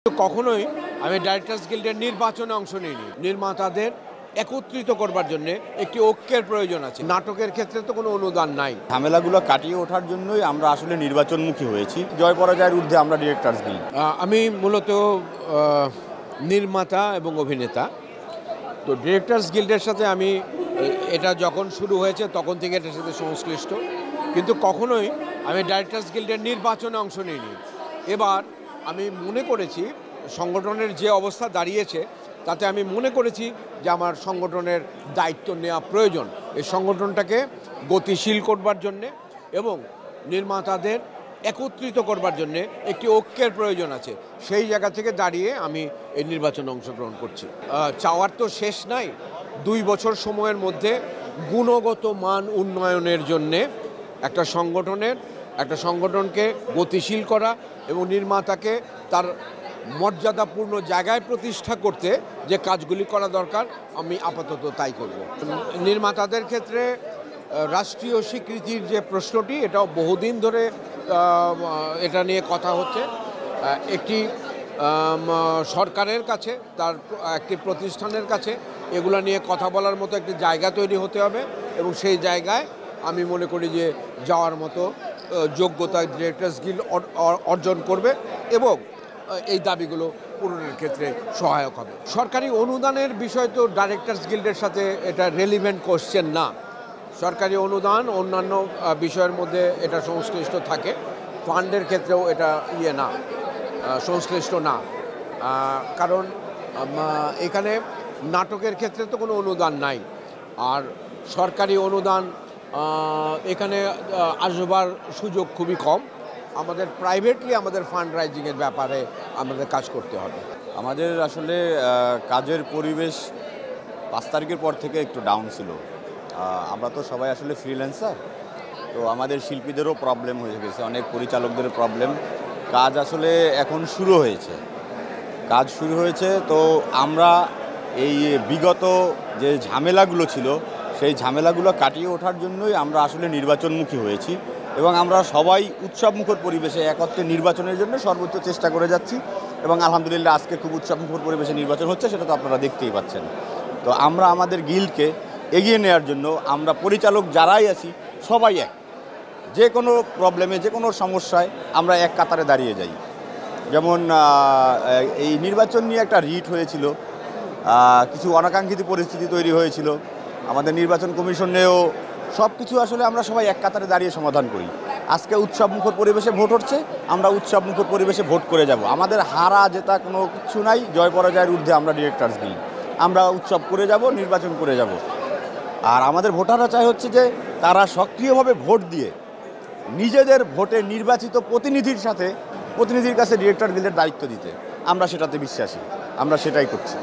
কখনোই আমি ডাইরেক্টর্স গিল্ডের নির্বাচনে অংশ নিইনি। নির্মাতাদের একত্রিত করবার জন্য একটি ঐক্যের প্রয়োজন আছে। নাটকের ক্ষেত্রে তো কোনো অনুদান নাই। ঝামেলাগুলো কাটিয়ে ওঠার জন্যই আমরা আসলে নির্বাচনমুখী হয়েছি। জয় পরাজয়ের ঊর্ধ্বে আমরা ডিরেক্টর্স গিল্ড। আমি মূলত নির্মাতা এবং অভিনেতা। তো ডিরেক্টর্স গিল্ডের সাথে আমি এটা যখন শুরু হয়েছে তখন থেকে এটার সাথে সংশ্লিষ্ট, কিন্তু কখনোই আমি ডাইরেক্টর্স গিল্ডের নির্বাচনে অংশ নিইনি। এবার আমি মনে করেছি সংগঠনের যে অবস্থা দাঁড়িয়েছে তাতে আমি মনে করেছি যে আমার সংগঠনের দায়িত্ব নেওয়া প্রয়োজন, এই সংগঠনটাকে গতিশীল করবার জন্যে এবং নির্মাতাদের একত্রিত করবার জন্যে একটি ঐক্যের প্রয়োজন আছে। সেই জায়গা থেকে দাঁড়িয়ে আমি এই নির্বাচনে অংশগ্রহণ করছি। চাওয়ার তো শেষ নাই। 2 বছর সময়ের মধ্যে গুণগত মান উন্নয়নের জন্যে একটা সংগঠনকে গতিশীল করা এবং নির্মাতাকে তার মর্যাদাপূর্ণ জায়গায় প্রতিষ্ঠা করতে যে কাজগুলি করা দরকার আমি আপাতত তাই করব। নির্মাতাদের ক্ষেত্রে রাষ্ট্রীয় স্বীকৃতির যে প্রশ্নটি, এটাও বহুদিন ধরে এটা নিয়ে কথা হচ্ছে। একটি সরকারের কাছে, তার একটি প্রতিষ্ঠানের কাছে এগুলো নিয়ে কথা বলার মতো একটি জায়গা তৈরি হতে হবে এবং সেই জায়গায় আমি মনে করি যে যাওয়ার মতো যোগ্যতা ডিরেক্টর্স গিল্ড অর্জন করবে এবং এই দাবিগুলো পূরণের ক্ষেত্রে সহায়ক হবে। সরকারি অনুদানের বিষয় তো ডাইরেক্টর্স গিল্ডের সাথে এটা রেলিভেন্ট কোশ্চেন না। সরকারি অনুদান অন্যান্য বিষয়ের মধ্যে এটা সংশ্লিষ্ট থাকে, ফান্ডের ক্ষেত্রেও এটা সংশ্লিষ্ট না। কারণ এখানে নাটকের ক্ষেত্রে তো কোনো অনুদান নাই, আর সরকারি অনুদান এখানে আসবার সুযোগ খুবই কম। আমাদের প্রাইভেটলি আমাদের ফান্ড রাইজিংয়ের ব্যাপারে আমাদের কাজ করতে হবে। আমাদের আসলে কাজের পরিবেশ 5 তারিখের পর থেকে একটু ডাউন ছিল। আমরা তো সবাই আসলে ফ্রিল্যান্সার, তো আমাদের শিল্পীদেরও প্রবলেম হয়ে গেছে, অনেক পরিচালকদেরও প্রবলেম। কাজ আসলে এখন শুরু হয়েছে। তো আমরা এই বিগত যে ঝামেলাগুলো ছিল সেই ঝামেলাগুলো কাটিয়ে ওঠার জন্যই আমরা আসলে নির্বাচনমুখী হয়েছি এবং আমরা সবাই উৎসবমুখর পরিবেশে একত্রে নির্বাচনের জন্য সর্বোচ্চ চেষ্টা করে যাচ্ছি এবং আলহামদুলিল্লাহ আজকে খুব উৎসবমুখর পরিবেশে নির্বাচন হচ্ছে, সেটা তো আপনারা দেখতেই পাচ্ছেন। তো আমরা আমাদের গিল্ডকে এগিয়ে নেওয়ার জন্য আমরা পরিচালক যারাই আছি সবাই যে কোনো প্রবলেমে, যে কোনো সমস্যায় আমরা এক কাতারে দাঁড়িয়ে যাই। যেমন এই নির্বাচন নিয়ে একটা রিট হয়েছিল, কিছু অনাকাঙ্ক্ষিত পরিস্থিতি তৈরি হয়েছিল, আমাদের নির্বাচন কমিশনেও সব কিছু আসলে আমরা সবাই এক কাতারে দাঁড়িয়ে সমাধান করি। আজকে উৎসবমুখর পরিবেশে ভোট হচ্ছে, আমরা উৎসবমুখর পরিবেশে ভোট করে যাব। আমাদের হারা জেতা কোনো কিছু নাই, জয় পরাজয়ের ঊর্ধ্বে আমরা ডিরেক্টর্স গিল্ড। আমরা উৎসব করে যাব, নির্বাচন করে যাব। আর আমাদের ভোটাররা চায় হচ্ছে যে তারা সক্রিয়ভাবে ভোট দিয়ে নিজেদের ভোটে নির্বাচিত প্রতিনিধির কাছে ডিরেক্টর গিল্ডের দায়িত্ব দিতে। আমরা সেটাতে বিশ্বাসী, আমরা সেটাই করছি।